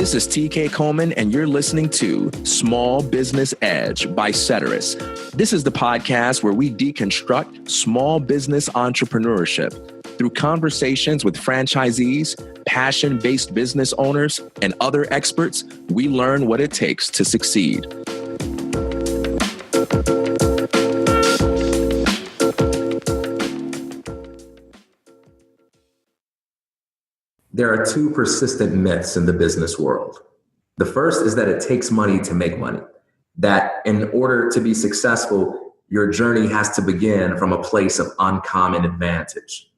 This is TK Coleman, and you're listening to Small Business Edge by Ceteris. This is the podcast where we deconstruct small business entrepreneurship through conversations with franchisees, passion-based business owners, and other experts. We learn what it takes to succeed. There are two persistent myths in the business world. The first is that it takes money to make money, that in order to be successful, your journey has to begin from a place of uncommon advantage.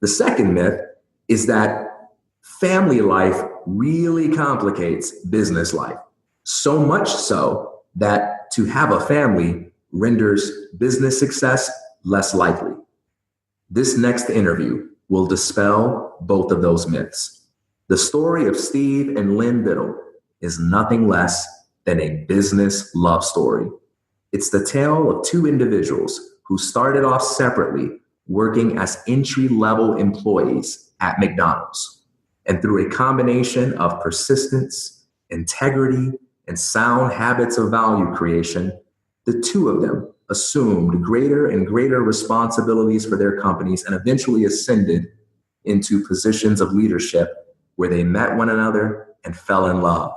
The second myth is that family life really complicates business life, so much so that to have a family renders business success less likely. This next interview will dispel both of those myths. The story of Steve and Lynn Biddle is nothing less than a business love story. It's the tale of two individuals who started off separately working as entry-level employees at McDonald's. And through a combination of persistence, integrity, and sound habits of value creation, the two of them assumed greater and greater responsibilities for their companies and eventually ascended into positions of leadership where they met one another and fell in love.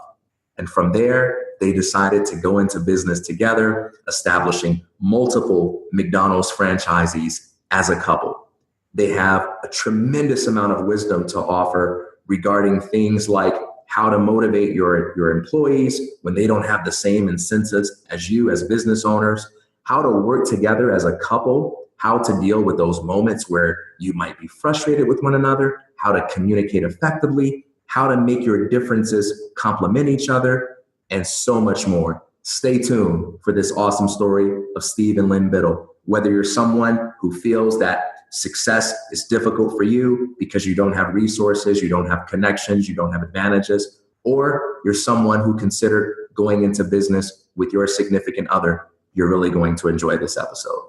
And from there, they decided to go into business together, establishing multiple McDonald's franchisees as a couple. They have a tremendous amount of wisdom to offer regarding things like how to motivate your employees when they don't have the same incentives as you as business owners, how to work together as a couple, how to deal with those moments where you might be frustrated with one another, how to communicate effectively, how to make your differences complement each other, and so much more. Stay tuned for this awesome story of Steve and Lynn Biddle. Whether you're someone who feels that success is difficult for you because you don't have resources, you don't have connections, you don't have advantages, or you're someone who considered going into business with your significant other, you're really going to enjoy this episode.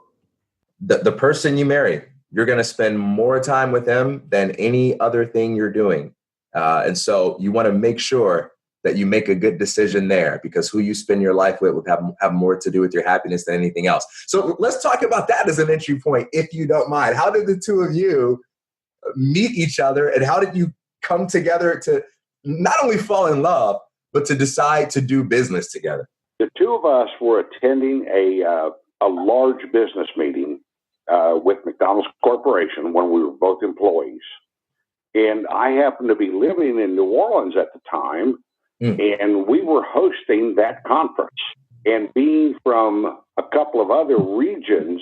The person you marry, you're going to spend more time with them than any other thing you're doing. And so you want to make sure that you make a good decision there, because who you spend your life with will have more to do with your happiness than anything else. So let's talk about that as an entry point, if you don't mind. How did the two of you meet each other, and how did you come together to not only fall in love, but to decide to do business together? The two of us were attending a large business meeting with McDonald's Corporation when we were both employees. And I happened to be living in New Orleans at the time, and we were hosting that conference. And being from a couple of other regions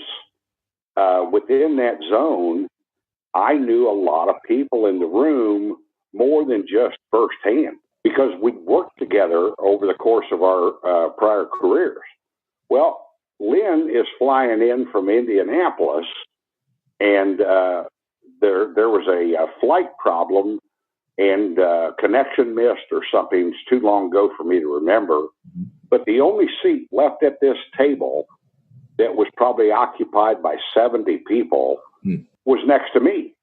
within that zone, I knew a lot of people in the room more than just firsthand, because we'd worked together over the course of our prior careers. Well, Lynn is flying in from Indianapolis, and there was a flight problem, and connection missed or something. It's too long ago for me to remember. But the only seat left at this table that was probably occupied by 70 people was next to me.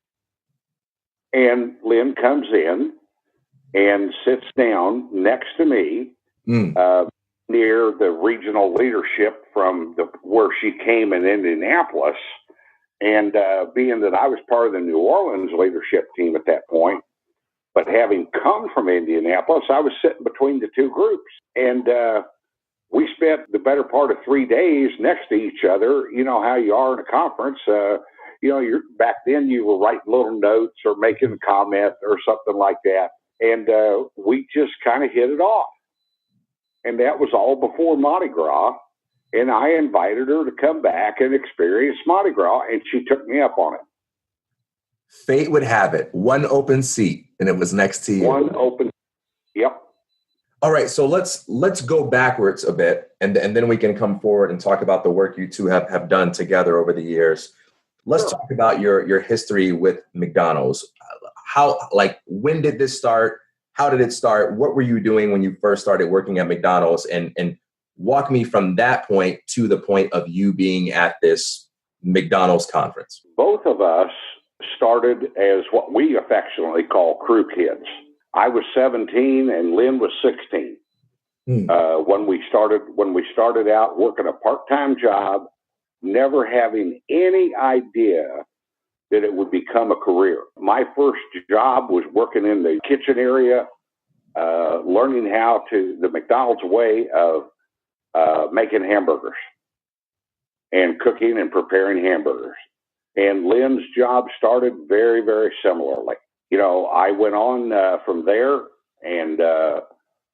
And Lynn comes in and sits down next to me near the regional leadership from where she came in Indianapolis. And being that I was part of the New Orleans leadership team at that point, but having come from Indianapolis, I was sitting between the two groups. And we spent the better part of 3 days next to each other. You know how you are in a conference. Back then you were writing little notes or making a comment or something like that. And we just kind of hit it off. And that was all before Mardi Gras. And I invited her to come back and experience Mardi Gras, and she took me up on it. Fate would have it. One open seat, and it was next to you. One open. Yep. All right, so let's go backwards a bit, and then we can come forward and talk about the work you two have done together over the years. Let's talk about your history with McDonald's. When did this start? How did it start? What were you doing when you first started working at McDonald's? And walk me from that point to the point of you being at this McDonald's conference. Both of us started as what we affectionately call crew kids. I was 17 and Lynn was 16 when we started out working a part-time job, never having any idea that it would become a career. My first job was working in the kitchen area, learning how to the McDonald's way of making hamburgers and cooking and preparing hamburgers. And Lynn's job started very, very similarly. You know, I went on from there and,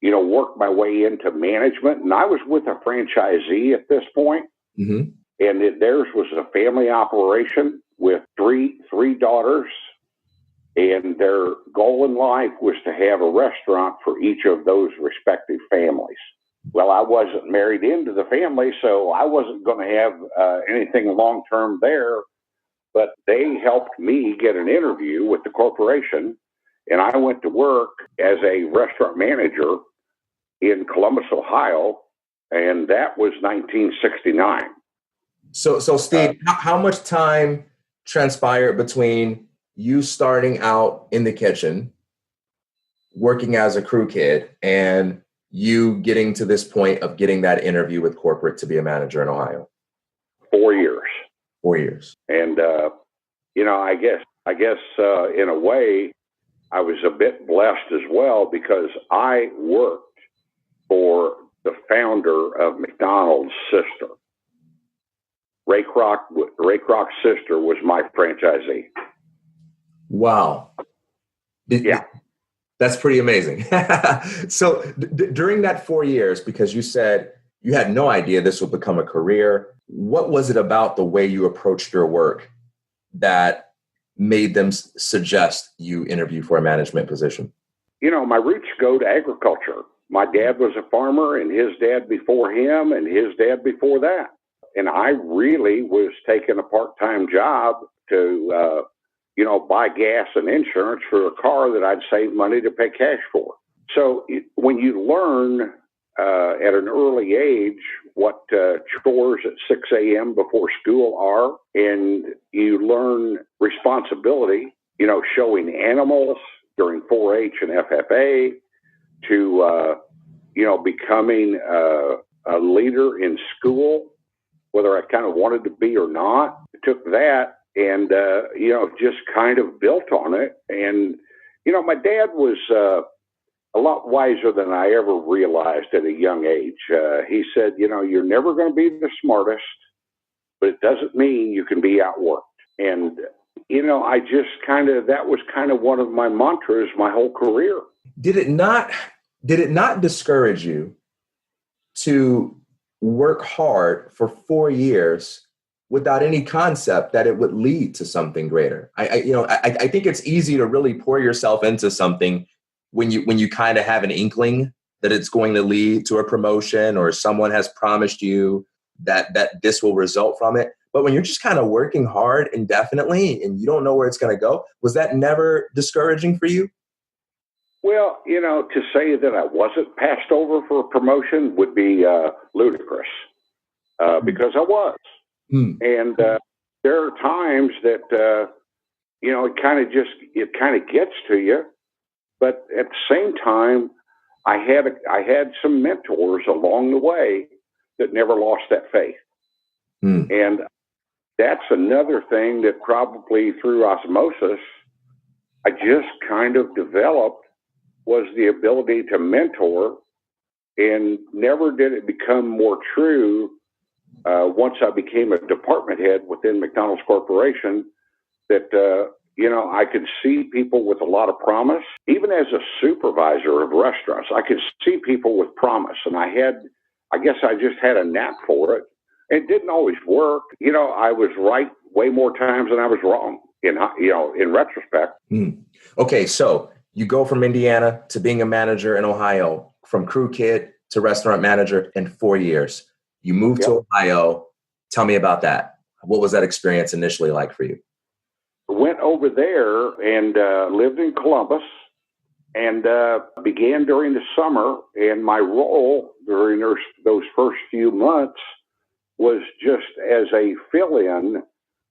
you know, worked my way into management. And I was with a franchisee at this point. Mm-hmm. And theirs was a family operation with three daughters. And their goal in life was to have a restaurant for each of those respective families. Well, I wasn't married into the family, so I wasn't going to have anything long-term there. But they helped me get an interview with the corporation, and I went to work as a restaurant manager in Columbus, Ohio, and that was 1969. So Steve, how much time transpired between you starting out in the kitchen, working as a crew kid, and you getting to this point of getting that interview with corporate to be a manager in Ohio? 4 years. 4 years. And, you know, I guess in a way, I was a bit blessed as well because I worked for the founder of McDonald's sister. Ray Kroc's sister was my franchisee. Wow. Yeah. That's pretty amazing. So during that 4 years, because you said you had no idea this would become a career, what was it about the way you approached your work that made them suggest you interview for a management position? You know, my roots go to agriculture. My dad was a farmer and his dad before him and his dad before that. And I really was taking a part-time job to, you know, buy gas and insurance for a car that I'd saved money to pay cash for. So when you learn at an early age what chores at 6 a.m. before school are, and you learn responsibility, you know, showing animals during 4-H and FFA, to, you know, becoming a leader in school, whether I kind of wanted to be or not. I took that and, you know, just kind of built on it. And, you know, my dad was a lot wiser than I ever realized at a young age. He said, you know, you're never going to be the smartest, but it doesn't mean you can be outworked. And, you know, I just that was kind of one of my mantras my whole career. Did it not discourage you to work hard for 4 years without any concept that it would lead to something greater? I think it's easy to really pour yourself into something when you kind of have an inkling that it's going to lead to a promotion or someone has promised you that this will result from it. But when you're just kind of working hard indefinitely and you don't know where it's going to go, was that never discouraging for you? Well, you know, to say that I wasn't passed over for a promotion would be ludicrous because I was. And there are times that, you know, it kind of gets to you. But at the same time, I had some mentors along the way that never lost that faith. And that's another thing that probably through osmosis, I just kind of developed, was the ability to mentor, and never did it become more true once I became a department head within McDonald's Corporation that, you know, I could see people with a lot of promise. Even as a supervisor of restaurants, I could see people with promise. And I guess I just had a knack for it. It didn't always work. You know, I was right way more times than I was wrong, in retrospect. Okay, so you go from Indiana to being a manager in Ohio, from crew kid to restaurant manager in 4 years. You moved to Ohio. Tell me about that. What was that experience initially like for you? Went over there and lived in Columbus and began during the summer. And my role during those first few months was just as a fill-in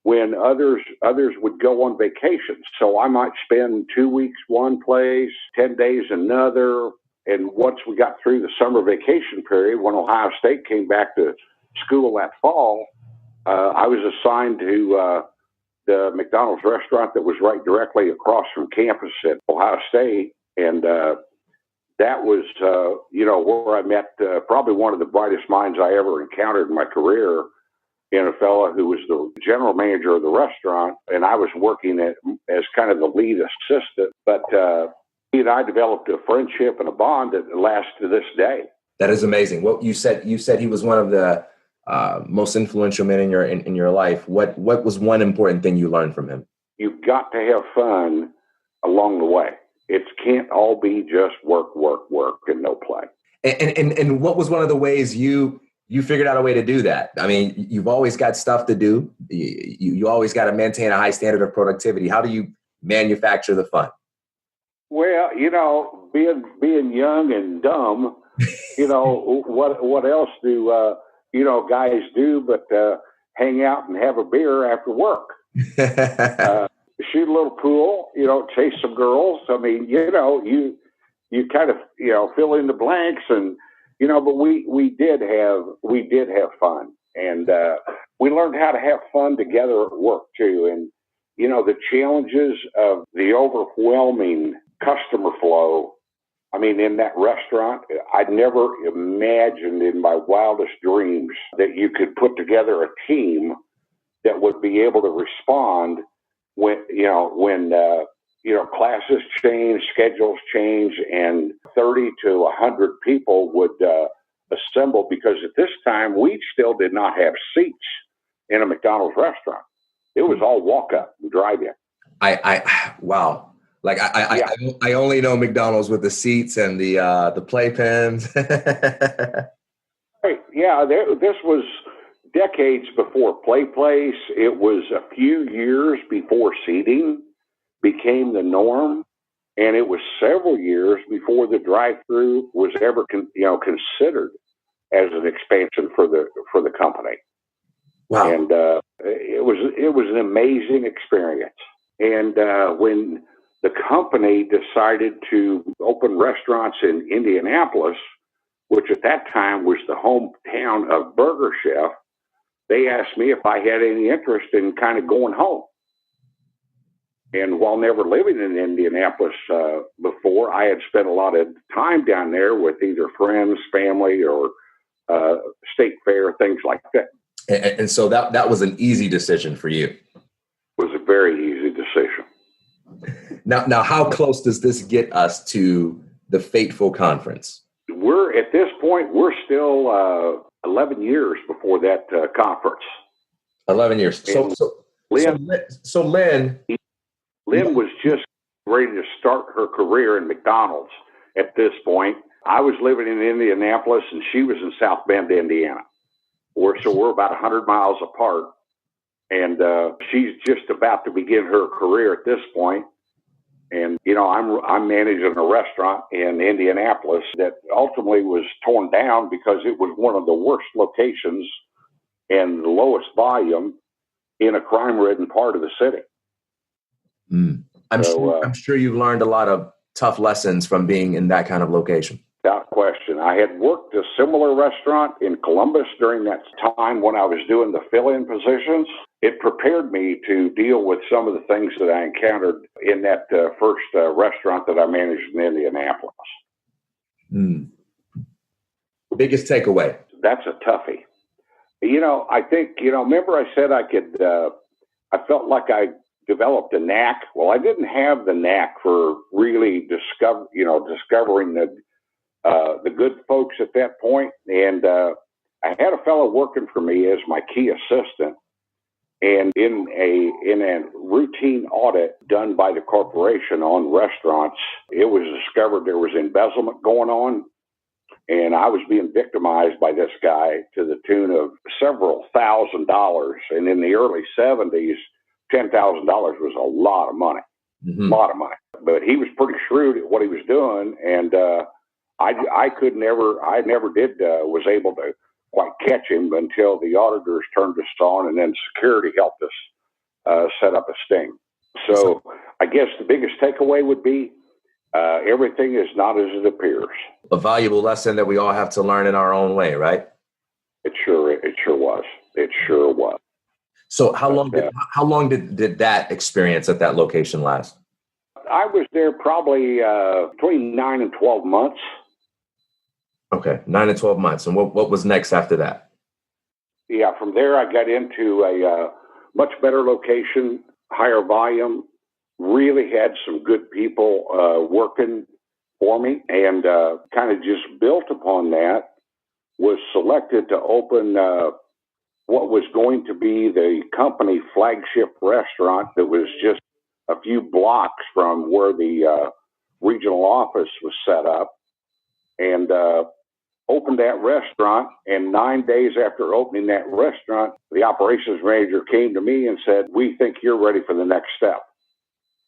when others would go on vacation. So I might spend 2 weeks one place, 10 days another. And once we got through the summer vacation period, when Ohio State came back to school that fall, I was assigned to the McDonald's restaurant that was right directly across from campus at Ohio State. And that was, where I met probably one of the brightest minds I ever encountered in my career, in a fellow who was the general manager of the restaurant, and I was working as kind of the lead assistant. But he and I developed a friendship and a bond that lasts to this day. That is amazing. What you said he was one of the most influential men in your life. What was one important thing you learned from him? You've got to have fun along the way. It can't all be just work, and no play. And what was one of the ways you figured out a way to do that? I mean, you've always got stuff to do. You always got to maintain a high standard of productivity. How do you manufacture the fun? Well, being young and dumb, what else do, guys do but hang out and have a beer after work? Shoot a little pool, chase some girls. I mean, you kind of, fill in the blanks and, but we did have fun, and we learned how to have fun together at work too. And, the challenges of the overwhelming customer flow. I mean, in that restaurant, I'd never imagined in my wildest dreams that you could put together a team that would be able to respond when classes change, schedules change, and 30 to 100 people would assemble, because at this time we still did not have seats in a McDonald's restaurant. It was all walk up and drive in. Wow. Like I only know McDonald's with the seats and the playpens. Right. Yeah. This was decades before Play Place. It was a few years before seating became the norm, and it was several years before the drive-through was ever considered as an expansion for the company. Wow. And it was an amazing experience. And when the company decided to open restaurants in Indianapolis, which at that time was the hometown of Burger Chef, they asked me if I had any interest in kind of going home. And while never living in Indianapolis before, I had spent a lot of time down there with either friends, family, or state fair, things like that. And so that was an easy decision for you. It was a very easy decision. Now, how close does this get us to the fateful conference? At this point, we're still 11 years before that conference. 11 years. So Lynn was just ready to start her career in McDonald's at this point. I was living in Indianapolis and she was in South Bend, Indiana. So we're about 100 miles apart. And she's just about to begin her career at this point. And, I'm managing a restaurant in Indianapolis that ultimately was torn down because it was one of the worst locations and the lowest volume in a crime-ridden part of the city. I'm sure you've learned a lot of tough lessons from being in that kind of location. Without question. I had worked a similar restaurant in Columbus during that time when I was doing the fill-in positions. It prepared me to deal with some of the things that I encountered in that first restaurant that I managed in Indianapolis. Biggest takeaway? That's a toughie. I think, remember I said I felt like I developed a knack. Well, I didn't have the knack for really discovering the good folks at that point. And I had a fellow working for me as my key assistant. And in a routine audit done by the corporation on restaurants, it was discovered there was embezzlement going on. And I was being victimized by this guy to the tune of several $1,000s. And in the early 70s, $10,000 was a lot of money, a lot of money. But he was pretty shrewd at what he was doing. And I was able to quite catch him until the auditors turned us on, and then security helped us set up a sting. So I guess the biggest takeaway would be everything is not as it appears. A valuable lesson that we all have to learn in our own way, right? It sure was. It sure was. So how long did that experience at that location last? I was there probably between 9 and 12 months. Okay, 9 and 12 months. And what was next after that? Yeah, from there I got into a much better location, higher volume, really had some good people working for me, and kind of just built upon that. Was selected to open what was going to be the company flagship restaurant that was just a few blocks from where the regional office was set up, and opened that restaurant. And 9 days after opening that restaurant, the operations manager came to me and said, "We think you're ready for the next step."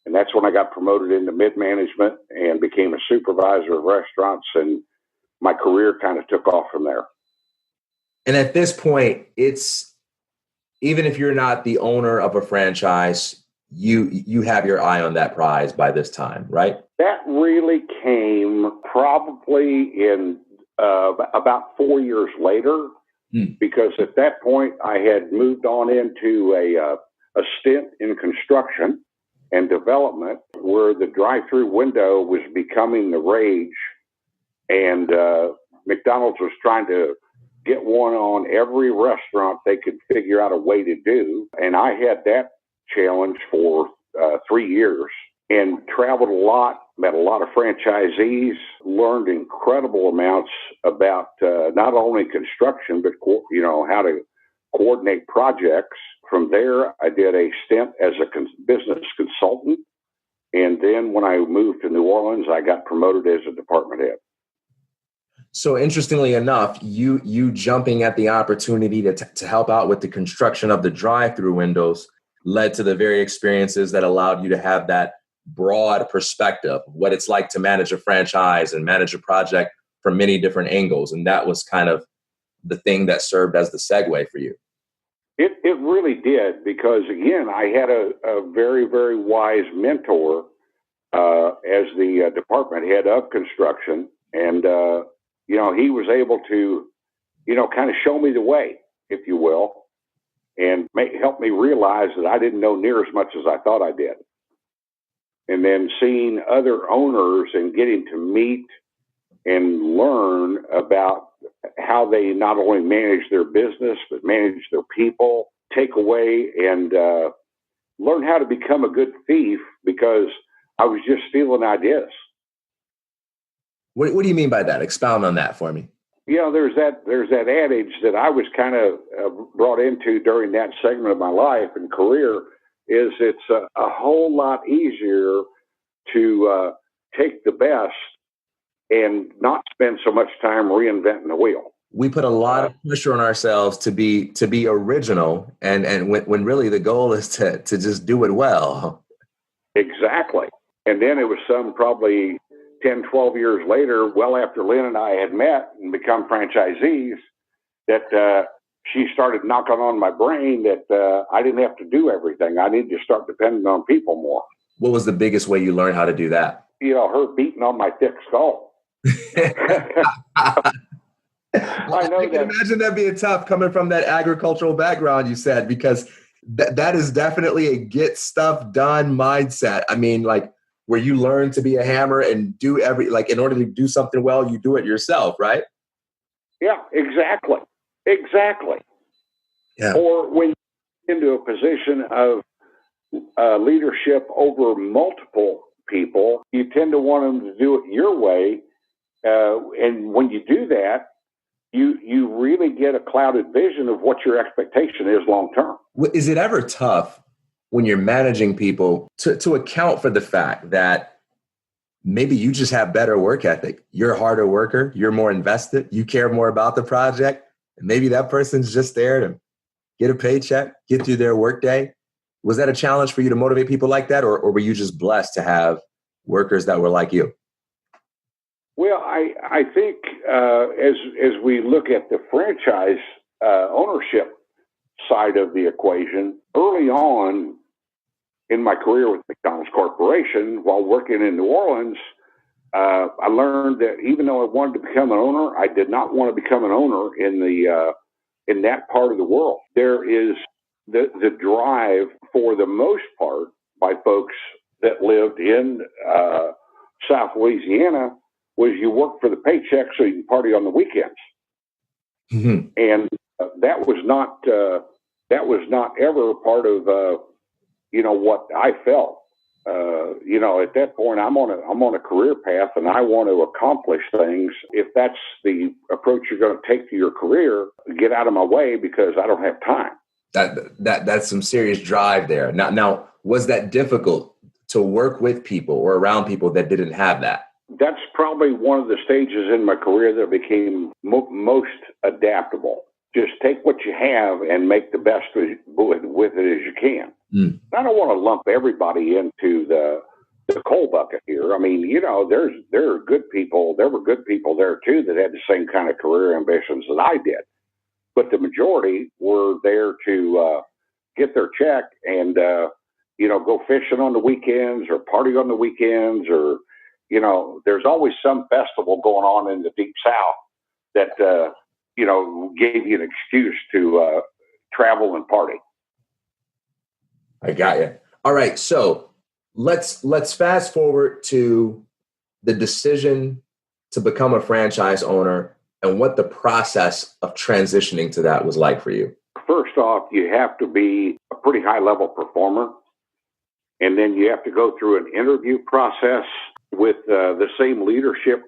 And that's when I got promoted into mid-management and became a supervisor of restaurants, and my career kind of took off from there. And at this point, it's, even if you're not the owner of a franchise, you have your eye on that prize by this time, right? That really came probably in about 4 years later, because at that point I had moved on into a stint in construction and development, where the drive-through window was becoming the rage, and McDonald's was trying to get one on every restaurant they could figure out a way to do. And I had that challenge for 3 years and traveled a lot, met a lot of franchisees, learned incredible amounts about not only construction, but how to coordinate projects. From there, I did a stint as a business consultant. And then when I moved to New Orleans, I got promoted as a department head. So interestingly enough, you jumping at the opportunity to help out with the construction of the drive-through windows led to the very experiences that allowed you to have that broad perspective of what it's like to manage a franchise and manage a project from many different angles. And that was kind of the thing that served as the segue for you. It really did, because, again, I had a very, very wise mentor as the department head of construction. And, he was able to, kind of show me the way, if you will, and help me realize that I didn't know near as much as I thought I did. And then seeing other owners and getting to meet and learn about how they not only manage their business, but manage their people, take away and learn how to become a good thief, because I was just stealing ideas. What do you mean by that? Expound on that for me. There's that adage that I was kind of brought into during that segment of my life and career, is it's a whole lot easier to take the best and not spend so much time reinventing the wheel. We put a lot of pressure on ourselves to be original, and when really the goal is to just do it well. Exactly. And then it was probably 10, 12 years later, well after Lynn and I had met and become franchisees, that she started knocking on my brain that I didn't have to do everything. I needed to start depending on people more. What was the biggest way you learned how to do that? Her beating on my thick skull. I can imagine that being tough coming from that agricultural background you said, because that is definitely a get stuff done mindset. I mean, like, where you learn to be a hammer and do in order to do something well, you do it yourself, right? Yeah, exactly. Yeah. Or when you're into a position of leadership over multiple people, you tend to want them to do it your way. And when you do that, you really get a clouded vision of what your expectation is long term. Is it ever tough when you're managing people to account for the fact that maybe you just have better work ethic? You're a harder worker, you're more invested, you care more about the project, and maybe that person's just there to get a paycheck, get through their workday. Was that a challenge for you to motivate people like that, or were you just blessed to have workers that were like you? Well, I think as we look at the franchise ownership side of the equation, early on, in my career with McDonald's Corporation, while working in New Orleans, I learned that even though I wanted to become an owner, I did not want to become an owner in that part of the world. There is the drive, for the most part, by folks that lived in South Louisiana, was you work for the paycheck so you can party on the weekends. Mm-hmm. And that was not ever a part of what I felt. At that point, I'm on a career path, and I want to accomplish things. If that's the approach you're going to take to your career, get out of my way, because I don't have time. That's some serious drive there. Now, was that difficult to work with people or around people that didn't have that? That's probably one of the stages in my career that became most adaptable. Just take what you have and make the best with it as you can. Mm. I don't want to lump everybody into the coal bucket here. I mean, there are good people. There were good people there too that had the same kind of career ambitions that I did. But the majority were there to get their check and go fishing on the weekends or party on the weekends, or there's always some festival going on in the Deep South that gave you an excuse to travel and party. I got you. All right, so let's fast forward to the decision to become a franchise owner and what the process of transitioning to that was like for you. First off, you have to be a pretty high-level performer, and then you have to go through an interview process with the same leadership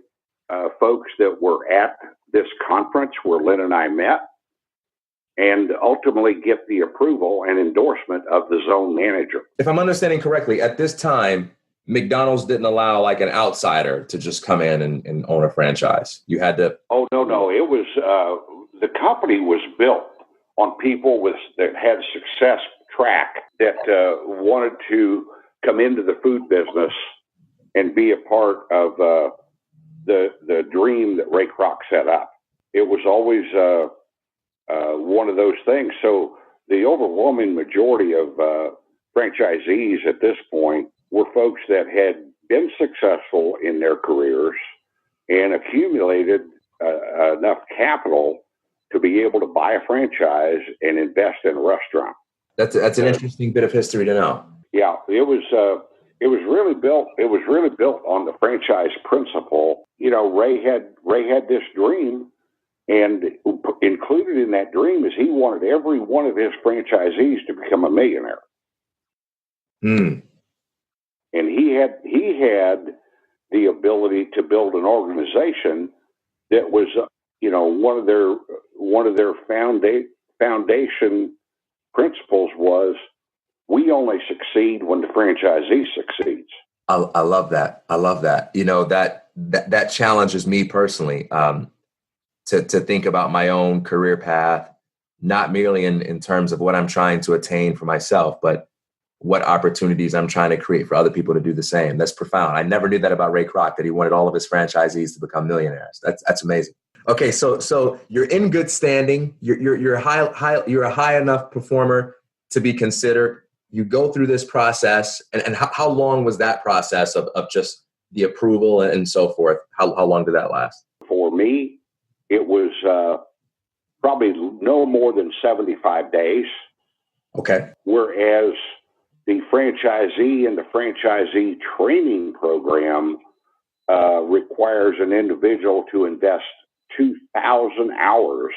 folks that were at this conference where Lynn and I met, and ultimately get the approval and endorsement of the zone manager. If I'm understanding correctly, at this time, McDonald's didn't allow like an outsider to just come in and own a franchise. You had to... Oh, no. It was, the company was built on people that had success track that wanted to come into the food business and be a part of the dream that Ray Kroc set up. It was always one of those things. So the overwhelming majority of franchisees at this point were folks that had been successful in their careers and accumulated enough capital to be able to buy a franchise and invest in a restaurant. That's an interesting bit of history to know. Yeah, it was really built. It was really built on the franchise principle. Ray had this dream, and included in that dream is he wanted every one of his franchisees to become a millionaire. Mm. And he had the ability to build an organization that was, one of their foundation principles was, we only succeed when the franchisee succeeds. I love that. I love that. That challenges me personally to think about my own career path, not merely in terms of what I'm trying to attain for myself, but what opportunities I'm trying to create for other people to do the same. That's profound. I never knew that about Ray Kroc, that he wanted all of his franchisees to become millionaires. That's amazing. Okay, so you're in good standing. You're a high enough performer to be considered. You go through this process, and how long was that process of just the approval and so forth? How long did that last? For me, it was probably no more than 75 days. Okay. Whereas the franchisee and the franchisee training program requires an individual to invest 2,000 hours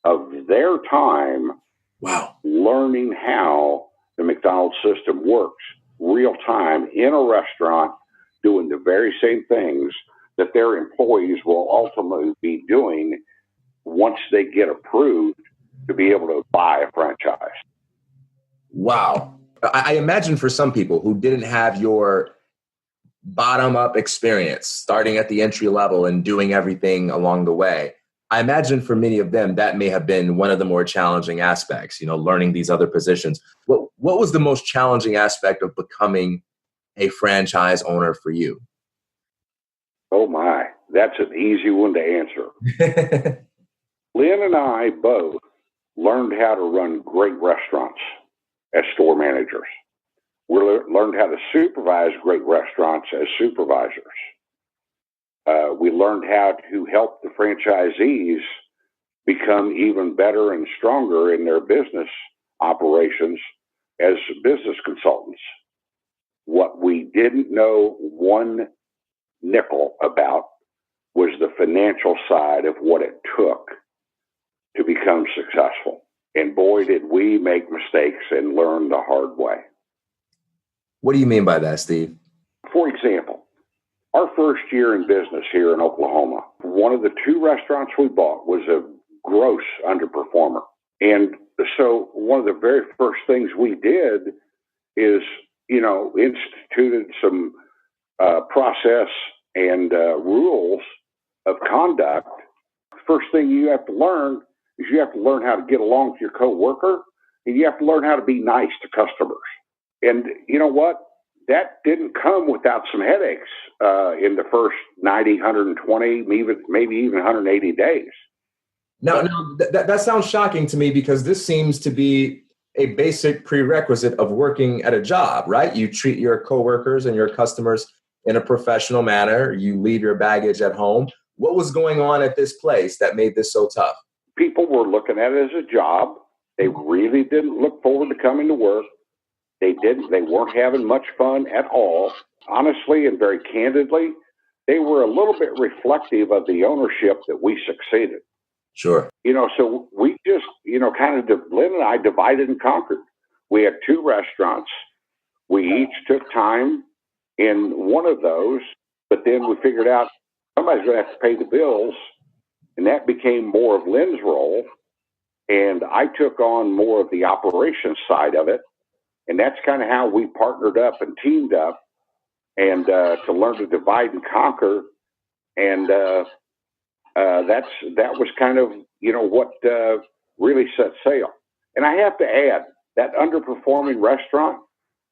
of their time. Wow. Learning how the McDonald's system works real time in a restaurant, doing the very same things that their employees will ultimately be doing once they get approved to be able to buy a franchise. Wow. I imagine for some people who didn't have your bottom-up experience, starting at the entry level and doing everything along the way, I imagine for many of them, that may have been one of the more challenging aspects, learning these other positions. What was the most challenging aspect of becoming a franchise owner for you? Oh my, that's an easy one to answer. Lynn and I both learned how to run great restaurants as store managers. We learned how to supervise great restaurants as supervisors. We learned how to help the franchisees become even better and stronger in their business operations as business consultants. What we didn't know one nickel about was the financial side of what it took to become successful. And boy, did we make mistakes and learn the hard way. What do you mean by that, Steve? For example, our first year in business here in Oklahoma, one of the 2 restaurants we bought was a gross underperformer. And so one of the very first things we did is, instituted some process and rules of conduct. First thing you have to learn is you have to learn how to get along with your coworker, and you have to learn how to be nice to customers. And you know what? That didn't come without some headaches in the first 90, 120, maybe even 180 days. Now, that sounds shocking to me, because this seems to be a basic prerequisite of working at a job, right? You treat your coworkers and your customers in a professional manner. You leave your baggage at home. What was going on at this place that made this so tough? People were looking at it as a job. They really didn't look forward to coming to work. They weren't having much fun at all. Honestly and very candidly, they were a little bit reflective of the ownership that we succeeded. Sure. So we just, Lynn and I divided and conquered. We had 2 restaurants. We each took time in one of those, but then we figured out somebody's going to have to pay the bills, and that became more of Lynn's role. And I took on more of the operations side of it. And that's kind of how we partnered up and teamed up, and to learn to divide and conquer. And that was kind of, what really set sail. And I have to add, that underperforming restaurant,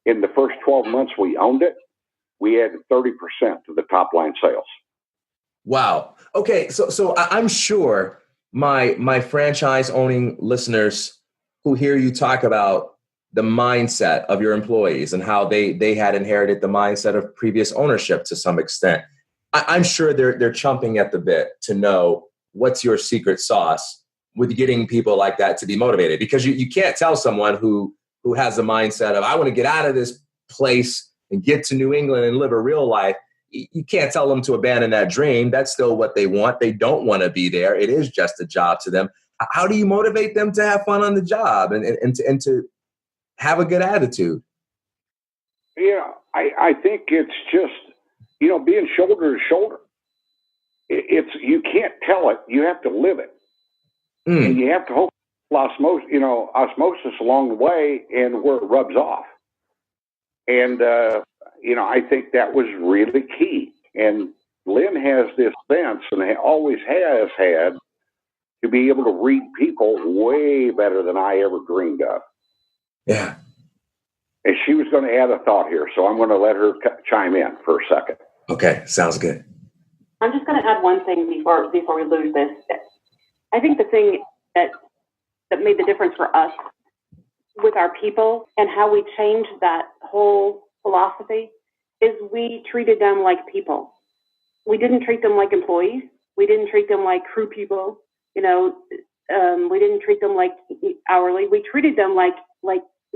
in the first 12 months we owned it, we added 30% to the top line sales. Wow. Okay. So I'm sure my franchise owning listeners who hear you talk about the mindset of your employees and how they had inherited the mindset of previous ownership to some extent, I'm sure they're chomping at the bit to know what's your secret sauce with getting people like that to be motivated, because you can't tell someone who has a mindset of, I want to get out of this place and get to New England and live a real life. You can't tell them to abandon that dream. That's still what they want. They don't want to be there. It is just a job to them. How do you motivate them to have fun on the job and to have a good attitude? Yeah, I think it's just, being shoulder to shoulder. You can't tell it. You have to live it. And you have to hope osmosis along the way and where it rubs off. And, I think that was really key. And Lynn has this sense, and always has had, to be able to read people way better than I ever dreamed of. Yeah. And she was going to add a thought here, so I'm going to let her chime in for a second. Okay, sounds good. I'm just going to add one thing before we lose this. I think the thing that made the difference for us with our people and how we changed that whole philosophy is we treated them like people. We didn't treat them like employees. We didn't treat them like crew people. We didn't treat them like hourly. We treated them like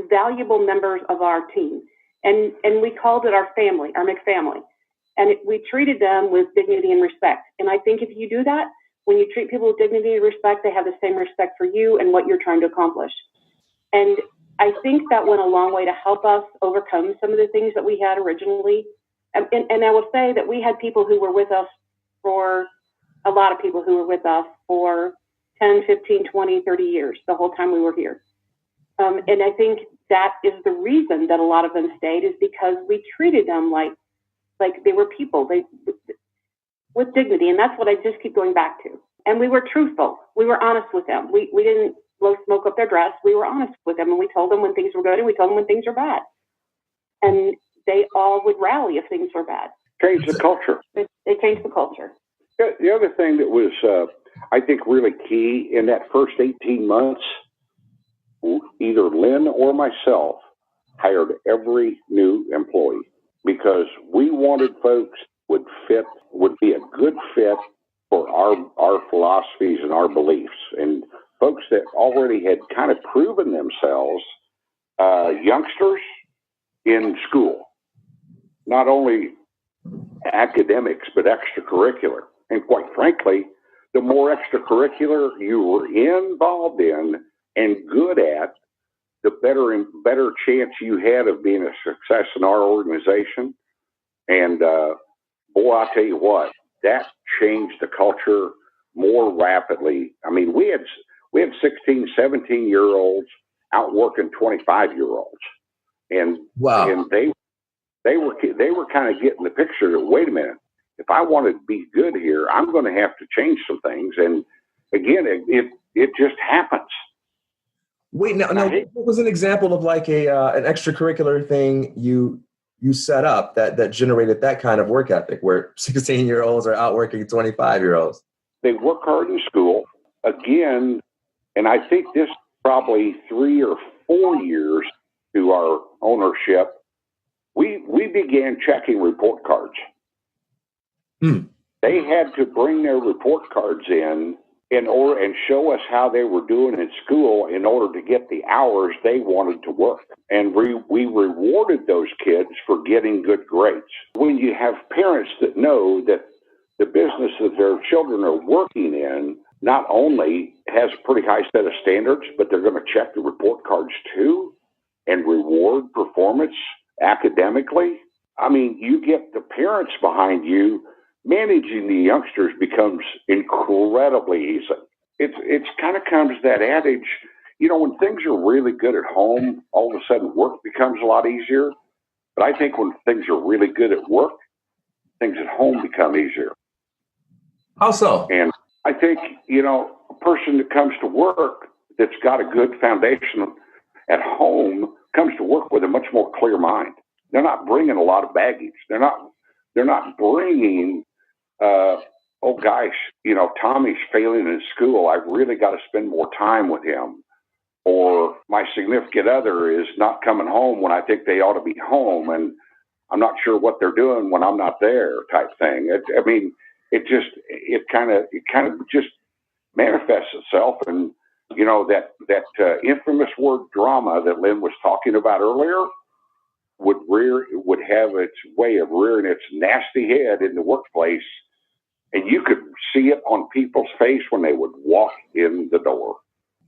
valuable members of our team. And we called it our family, our McFamily. And we treated them with dignity and respect. And I think if you do that, when you treat people with dignity and respect, they have the same respect for you and what you're trying to accomplish. And I think that went a long way to help us overcome some of the things that we had originally. And I will say that we had people who were with us for, a lot of people who were with us for 10, 15, 20, 30 years, the whole time we were here. And I think that is the reason that a lot of them stayed, is because we treated them like they were people, with dignity. And that's what I just keep going back to. And we were truthful. We were honest with them. We didn't blow smoke up their dress. We were honest with them, and we told them when things were good, and we told them when things were bad. And they all would rally if things were bad. Change the culture. They changed the culture. The other thing that was, I think, really key in that first 18 months, either Lynn or myself hired every new employee because we wanted folks would be a good fit for our philosophies and our beliefs, and folks that already had kind of proven themselves youngsters in school, not only academics, but extracurricular. And quite frankly, the more extracurricular you were involved in and good at, the better chance you had of being a success in our organization. And boy, I tell you what, that changed the culture more rapidly. I mean, we had 16, 17-year-olds out working 25-year-olds. And Wow. And they were kind of getting the picture that, wait a minute, if I want to be good here, I'm going to have to change some things. And again, it just happens. Wait, now, what was an example of like an extracurricular thing you set up that generated that kind of work ethic where 16-year-olds are out working 25-year-olds? They work hard in school. Again, and I think this probably 3 or 4 years to our ownership, we began checking report cards. They had to bring their report cards in order and show us how they were doing in school in order to get the hours they wanted to work. And we rewarded those kids for getting good grades. When you have parents that know that the business that their children are working in not only has a pretty high set of standards, but they're going to check the report cards too and reward performance academically. I mean, you get the parents behind you, managing the youngsters becomes incredibly easy. It's kind of comes that adage, you know, when things are really good at home, all of a sudden work becomes a lot easier. But I think when things are really good at work, things at home become easier. How so? And I think, you know, a person that comes to work that's got a good foundation at home comes to work with a much more clear mind. They're not bringing a lot of baggage. They're not bringing, oh gosh, you know, Tommy's failing in school. I've really got to spend more time with him. Or my significant other is not coming home when I think they ought to be home, and I'm not sure what they're doing when I'm not there, type thing. It kind of just manifests itself, and you know that infamous word drama that Lynn was talking about earlier would have its way of rearing its nasty head in the workplace, and you could see it on people's face when they would walk in the door.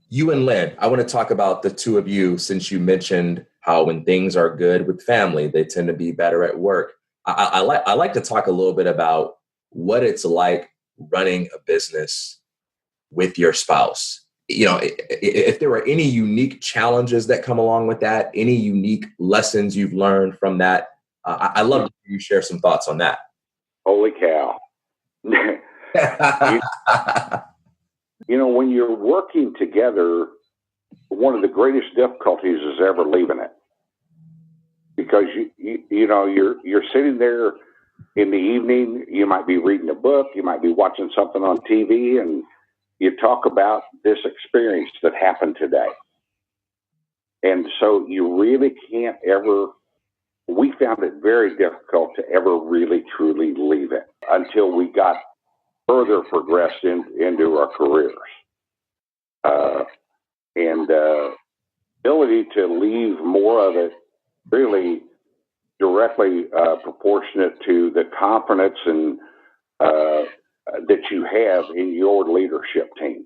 You and Lynn, I want to talk about the two of you, since you mentioned how when things are good with family, they tend to be better at work. I like to talk a little bit about what it's like running a business with your spouse. You know, if there were any unique challenges that come along with that, any unique lessons you've learned from that, I'd love to hear you share some thoughts on that. Holy cow. You know, when you're working together, one of the greatest difficulties is ever leaving it, because you know you're sitting there in the evening. You might be reading a book, you might be watching something on TV, and you talk about this experience that happened today. And so you really can't ever. We found it very difficult to ever really truly leave it until we got further progressed into our careers. And ability to leave more of it really directly proportionate to the confidence and that you have in your leadership team.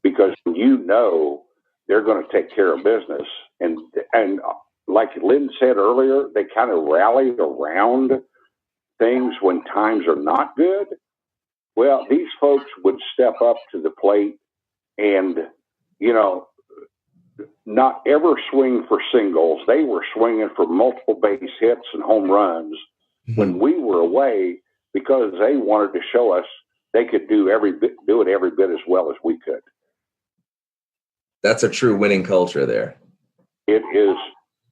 Because you know they're going to take care of business. And like Lynn said earlier, they kind of rally around things when times are not good. Well, these folks would step up to the plate and, you know, not ever swing for singles. They were swinging for multiple base hits and home runs when we were away, because they wanted to show us they could do it every bit as well as we could. That's a true winning culture there. It is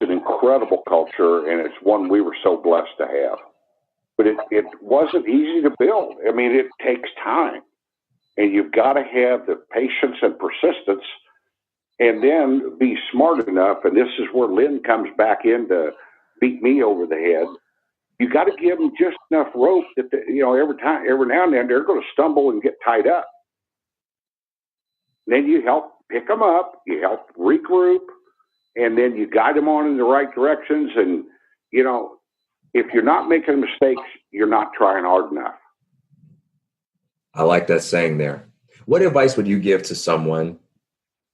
an incredible culture, and it's one we were so blessed to have. But it wasn't easy to build. I mean, it takes time, and you've got to have the patience and persistence. and then be smart enough, and this is where Lynn comes back in to beat me over the head. You got to give them just enough rope that, every now and then they're going to stumble and get tied up. Then you help pick them up, you help regroup, and then you guide them on in the right directions. And, if you're not making mistakes, you're not trying hard enough. I like that saying there. What advice would you give to someone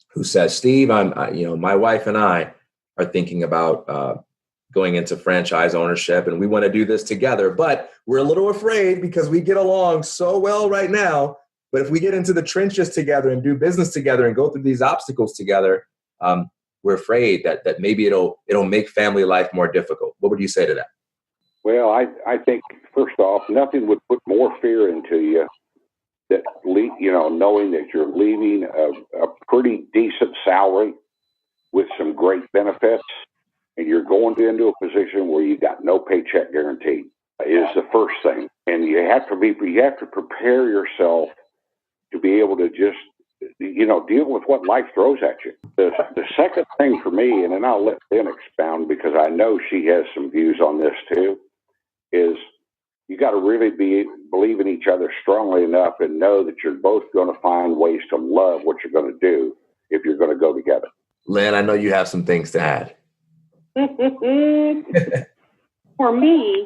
who says, Steve, my wife and I are thinking about going into franchise ownership, and we want to do this together, but we're a little afraid because we get along so well right now. But if we get into the trenches together and do business together and go through these obstacles together, we're afraid that maybe it'll make family life more difficult. What would you say to that? Well, I think, first off, nothing would put more fear into you that, knowing that you're leaving a pretty decent salary with some great benefits, and you're going into a position where you got no paycheck guaranteed is the first thing. And you have to prepare yourself to be able to just, deal with what life throws at you. The second thing for me, and then I'll let Lynn expound because I know she has some views on this too, is you got to really believe in each other strongly enough and know that you're both going to find ways to love what you're going to do if you're going to go together. Lynn, I know you have some things to add. For me,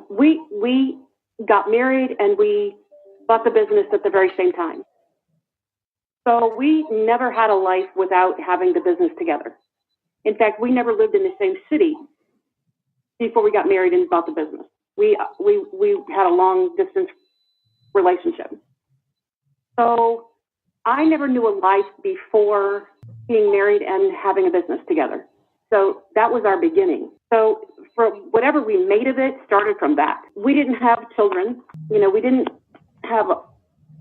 we got married and we bought the business at the very same time. So we never had a life without having the business together. In fact, we never lived in the same city before we got married and bought the business. We had a long distance relationship. So I never knew a life before being married and having a business together. So that was our beginning. So for whatever we made of it, started from that. We didn't have children. We didn't have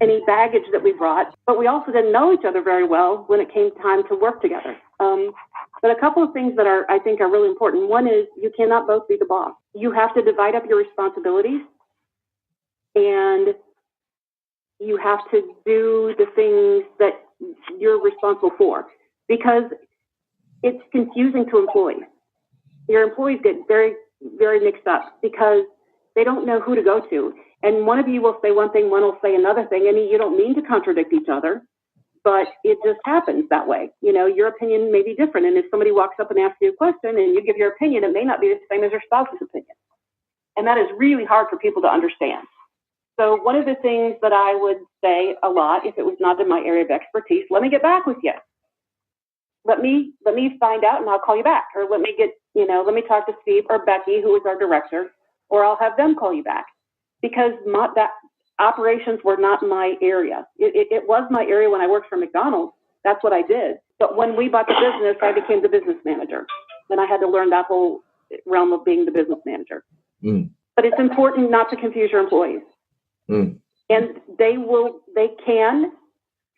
any baggage that we brought, but we also didn't know each other very well when it came time to work together. But a couple of things that I think are really important. One is you cannot both be the boss. You have to divide up your responsibilities, and you have to do the things that you're responsible for, because it's confusing to employees. Your employees get very, very mixed up because they don't know who to go to. And one of you will say one thing, one will say another thing, and you don't mean to contradict each other, but it just happens that way. Your opinion may be different. And if somebody walks up and asks you a question and you give your opinion, it may not be the same as your spouse's opinion. And that is really hard for people to understand. So one of the things that I would say a lot, if it was not in my area of expertise, let me get back with you. Let me find out and I'll call you back. Or let me talk to Steve or Becky, who is our director, or I'll have them call you back. Because that operations were not my area. It was my area when I worked for McDonald's. That's what I did. But when we bought the business, I became the business manager. And I had to learn that whole realm of being the business manager. Mm. But it's important not to confuse your employees. Mm. And they can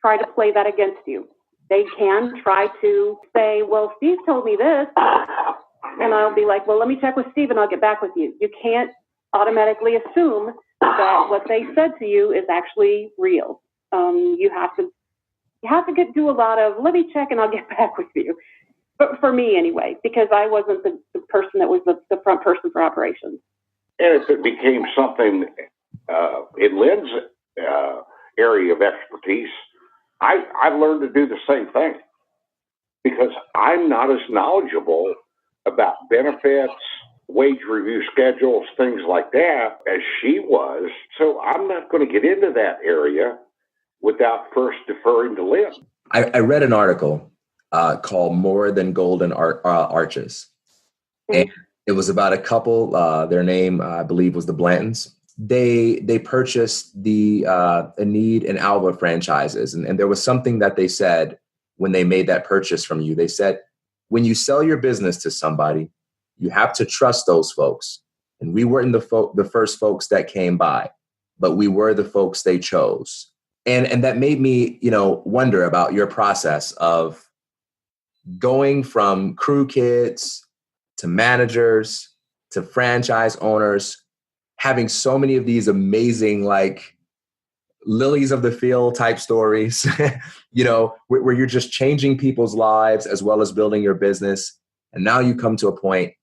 try to play that against you. They can try to say, well, Steve told me this. And I'll be like, well, let me check with Steve and I'll get back with you. You can't automatically assume that what they said to you is actually real. You have to do a lot of, let me check and I'll get back with you. But for me anyway, because I wasn't the person that was the front person for operations. And if it became something in Lynn's area of expertise, I learned to do the same thing because I'm not as knowledgeable about benefits, wage review schedules, things like that, as she was. So I'm not going to get into that area without first deferring to Lynn. I read an article called More Than Golden Arches. Mm-hmm. And it was about a couple, their name, I believe, was the Blantons. They purchased the Enid and Alba franchises. And there was something that they said when they made that purchase from you. They said, when you sell your business to somebody, you have to trust those folks. And we weren't the first folks that came by, but we were the folks they chose. And that made me, wonder about your process of going from crew kids to managers to franchise owners, having so many of these amazing, lilies of the field type stories, where you're just changing people's lives as well as building your business. And now you come to a point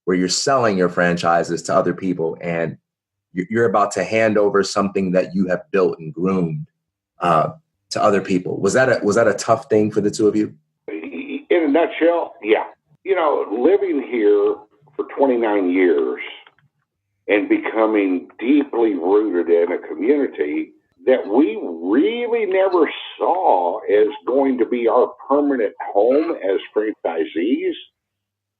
where you're selling your franchises to other people and you're about to hand over something that you have built and groomed to other people. Was that a tough thing for the two of you? In a nutshell, yeah. Living here for 29 years and becoming deeply rooted in a community that we really never saw as going to be our permanent home as franchisees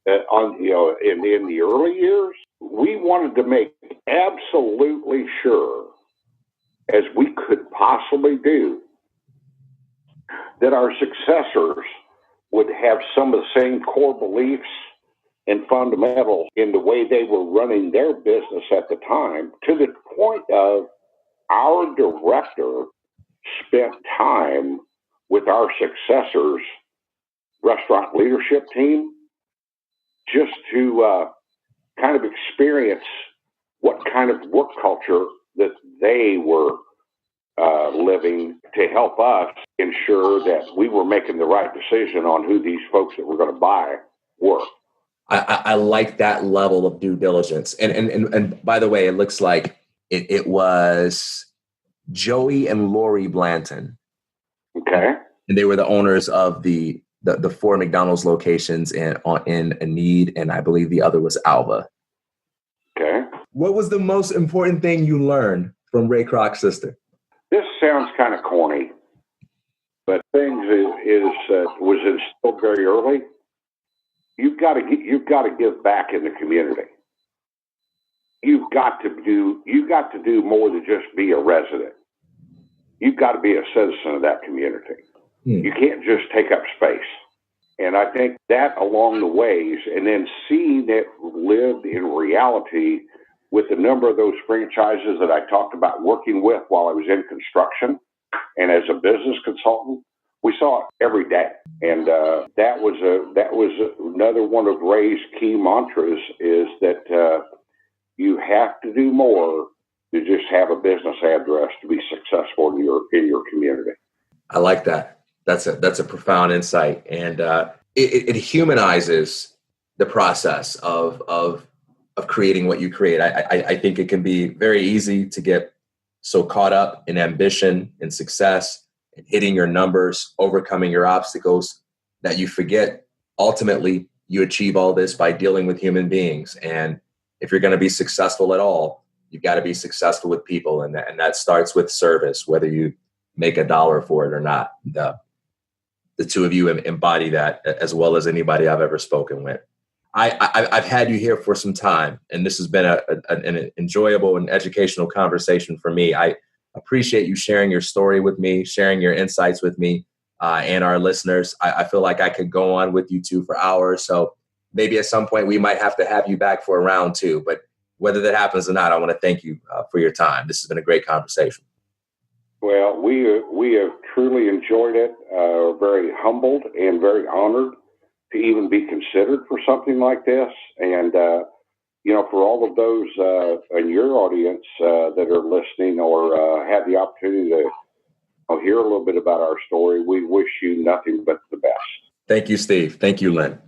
in the early years, we wanted to make absolutely sure, as we could possibly do, that our successors would have some of the same core beliefs and fundamentals in the way they were running their business at the time, to the point of our director spent time with our successors' restaurant leadership team just to kind of experience what kind of work culture that they were living, to help us ensure that we were making the right decision on who these folks that we're going to buy were. I like that level of due diligence. And by the way, it looks like it was Joey and Lori Blanton. Okay. And they were the owners of the 4 McDonald's locations in Enid, and I believe the other was Alva. Okay. What was the most important thing you learned from Ray Kroc's sister? This sounds kind of corny, but things was instilled very early. You've got to give back in the community. You've got to do more than just be a resident. You've got to be a citizen of that community. You can't just take up space. And I think that along the ways, and then seeing it lived in reality with a number of those franchises that I talked about working with while I was in construction and as a business consultant, we saw it every day. And that was another one of Ray's key mantras, is that you have to do more than just have a business address to be successful in your community. I like that. That's a profound insight, and it humanizes the process of creating what you create. I think it can be very easy to get so caught up in ambition and success and hitting your numbers, overcoming your obstacles, that you forget ultimately you achieve all this by dealing with human beings. And if you're going to be successful at all, you've got to be successful with people, and that starts with service, whether you make $1 for it or not. The two of you embody that as well as anybody I've ever spoken with. I've had you here for some time, and this has been an enjoyable and educational conversation for me. I appreciate you sharing your story with me, sharing your insights with me and our listeners. I feel like I could go on with you two for hours. So maybe at some point we might have to have you back for a round 2. But whether that happens or not, I want to thank you for your time. This has been a great conversation. Well, we have truly enjoyed it. Very humbled and very honored to even be considered for something like this. And, for all of those in your audience that are listening or had the opportunity to hear a little bit about our story, we wish you nothing but the best. Thank you, Steve. Thank you, Lynn.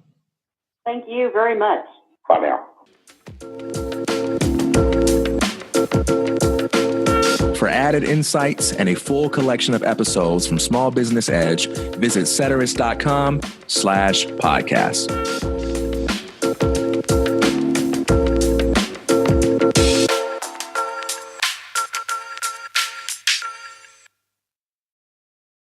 Thank you very much. Bye now. For added insights and a full collection of episodes from Small Business Edge, visit ceteris.com/podcast.